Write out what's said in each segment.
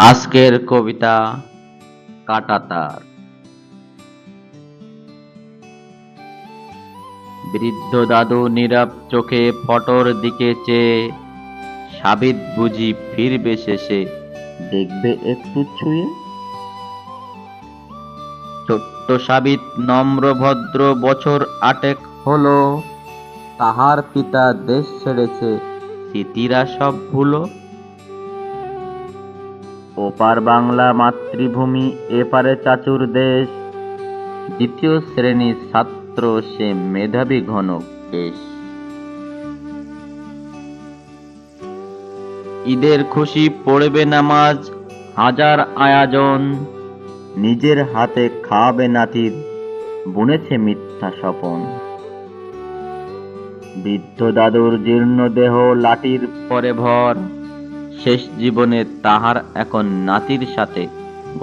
আজকের কবিতা কাঁটাতার। বৃদ্ধ দাদু নীরব চোখে ফটোর দিকে চেয়ে, সাবিত বুঝি ফিরবে শেষে, দেখবে একটু ছুঁয়ে। ছোট্ট সাবিত নম্র ভদ্র, বছর 8 হলো, তাহার পিতা দেশ ছেড়েছে, স্মৃতিরা সব ভুলো। ওপার বাংলা মাতৃভূমি, এপারে চাচুর দেশ, 2য় শ্রেণীর ছাত্র সে, মেধাবী ঘন কেশ। ঈদের খুশি পড়বে নামাজ, হাজার আয়োজন, নিজের হাতে খাওয়াবে নাতির, বুনেছে মিথ্যা স্বপন। বৃদ্ধ দাদুর জীর্ণ দেহ লাঠির পরে ভর, শেষ জীবনে তাহার এখন নাতির সাথে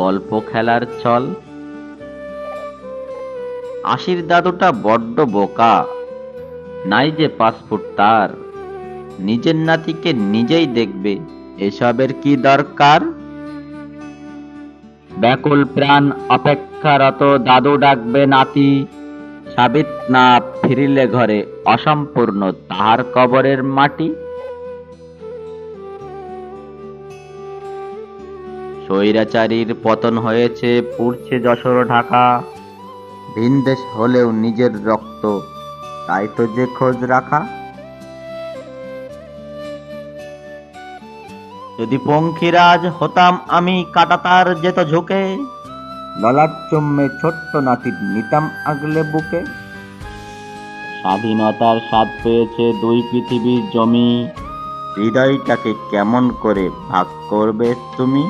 গল্প খেলার ছল। আশির দাদুটা বড্ড বোকা, নাই যে পাসপোর্ট তার, নিজের নাতিকে নিজেই দেখবে, এসবের কি দরকার। ব্যাকুল প্রাণ অপেক্ষারত দাদু ডাকবে নাতি, সাবিত না ফিরিলে ঘরে অসম্পূর্ণ তাহার কবরের মাটি। স্বৈরাচারীর পতন হয়েছে, পুড়ছে যশোর ঢাকা, ভিনদেশ হলেও নিজের রক্ত, তাই তো যে খোঁজ রাখা। যদি পঙ্খিরাজ হতাম আমি, কাঁটাতার যেত ঝুঁকে, ললাট চুম্মে ছোট্ট নাতির নিতাম আগলে বুকে। স্বাধীনতার স্বাদ পেয়েছে 2 পৃথিবীর জমি, হৃদয়টাকে কেমন করে ভাগ করবে তুমি।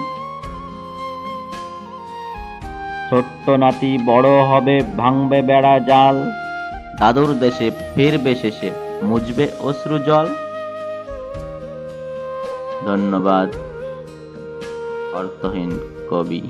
ছোট্ট নাতি বড় হবে, ভাঙবে বেড়া জাল, দাদুর দেশে ফিরবে শেষে, মুছবে অশ্রু জল। ধন্যবাদ। অর্থহীন কবি।